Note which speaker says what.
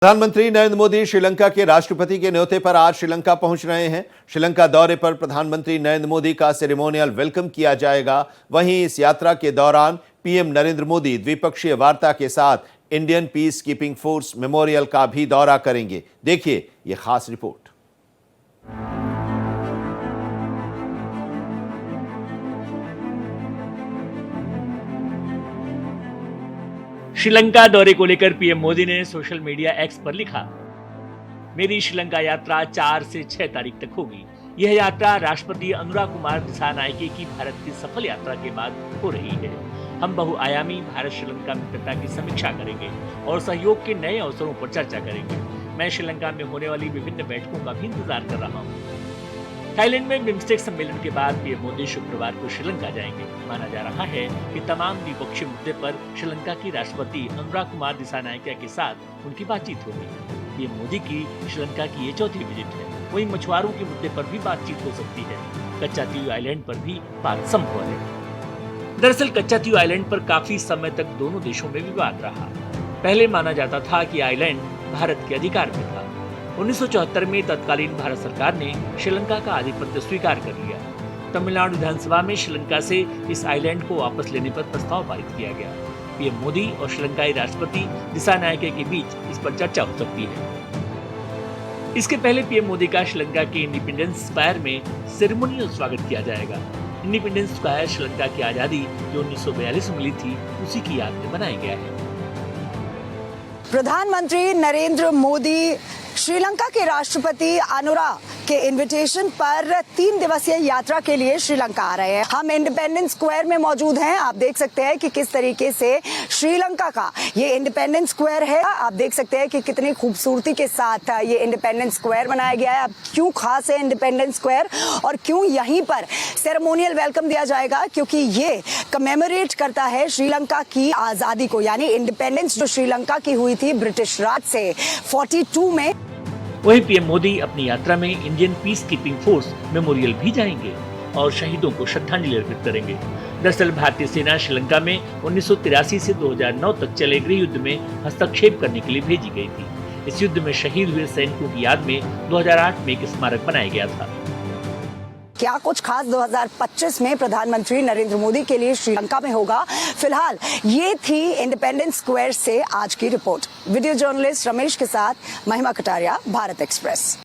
Speaker 1: प्रधानमंत्री नरेंद्र मोदी श्रीलंका के राष्ट्रपति के न्योते पर आज श्रीलंका पहुंच रहे हैं। श्रीलंका दौरे पर प्रधानमंत्री नरेंद्र मोदी का सेरेमोनियल वेलकम किया जाएगा। वहीं इस यात्रा के दौरान पीएम नरेंद्र मोदी द्विपक्षीय वार्ता के साथ Indian peace keeping force memorial का भी दौरा करेंगे। देखिए यह खास रिपोर्ट।
Speaker 2: श्रीलंका दौरे को लेकर पीएम मोदी ने सोशल मीडिया एक्स पर लिखा, मेरी श्रीलंका यात्रा 4 से 6 तारीख तक होगी। यह यात्रा राष्ट्रपति अनुराग कुमार दिसानायके की भारत की सफल यात्रा के बाद हो रही है। हम बहुआयामी भारत श्रीलंका मित्रता की समीक्षा करेंगे और सहयोग के नए अवसरों पर चर्चा करेंगे। मैं श्रीलंका में होने वाली विभिन्न बैठकों का भी इंतजार कर रहा हूँ। थाईलैंड में बिम्स्टेक सम्मेलन के बाद पीएम मोदी शुक्रवार को श्रीलंका जाएंगे। माना जा रहा है कि तमाम द्विपक्षीय मुद्दे पर श्रीलंका की राष्ट्रपति अनुराग कुमार दिसानायके के साथ उनकी बातचीत होगी। पीएम मोदी की श्रीलंका की ये चौथी विजिट है। वहीं मछुआरों के मुद्दे पर भी बातचीत हो सकती है। कच्चातीव आइलैंड पर भी बात संभव है। दरअसल कच्चातीव आइलैंड पर काफी समय तक दोनों देशों में विवाद रहा। पहले माना जाता था कि आइलैंड भारत के अधिकार में था। 1974 में तत्कालीन भारत सरकार ने श्रीलंका का आधिपत्य स्वीकार कर लिया। तमिलनाडु विधानसभा में श्रीलंका से इस आइलैंड को वापस लेने पर प्रस्ताव पारित किया गया। पीएम मोदी और श्रीलंकाई राष्ट्रपति दिसानायके के बीच इस पर चर्चा हो सकती है। इसके पहले पीएम मोदी का श्रीलंका के इंडिपेंडेंस स्क्वायर में सेरेमोनियल स्वागत किया जाएगा। इंडिपेंडेंस स्क्वायर श्रीलंका की आजादी जो 1942 में मिली थी उसी की याद में बनाया गया है।
Speaker 3: प्रधानमंत्री नरेंद्र मोदी श्रीलंका के राष्ट्रपति अनुरा के इनविटेशन पर 3 दिवसीय यात्रा के लिए श्रीलंका आ रहे हैं। हम इंडिपेंडेंस स्क्वायर में मौजूद हैं। आप देख सकते हैं कि किस तरीके से श्रीलंका का ये इंडिपेंडेंस स्क्वायर है। आप देख सकते हैं कि कितनी खूबसूरती के साथ ये इंडिपेंडेंस स्क्वायर बनाया गया है। अब क्यों खास है इंडिपेंडेंस स्क्वायर और क्यों यहीं पर सेरेमोनियल वेलकम दिया जाएगा, क्योंकि ये कमेमोरेट करता है श्रीलंका की आजादी को, यानी इंडिपेंडेंस जो श्रीलंका की हुई थी ब्रिटिश राज से 42 में।
Speaker 2: वहीं पीएम मोदी अपनी यात्रा में Indian peace keeping force memorial भी जाएंगे और शहीदों को श्रद्धांजलि अर्पित करेंगे। दरअसल भारतीय सेना श्रीलंका में 1983 से 2009 तक चले गृह युद्ध में हस्तक्षेप करने के लिए भेजी गई थी। इस युद्ध में शहीद हुए सैनिकों की याद में 2008 में एक स्मारक बनाया गया था।
Speaker 3: क्या कुछ खास 2025 में प्रधानमंत्री नरेंद्र मोदी के लिए श्रीलंका में होगा? फिलहाल ये थी इंडिपेंडेंस स्क्वायर से आज की रिपोर्ट। वीडियो जर्नलिस्ट रमेश के साथ महिमा कटारिया, भारत एक्सप्रेस।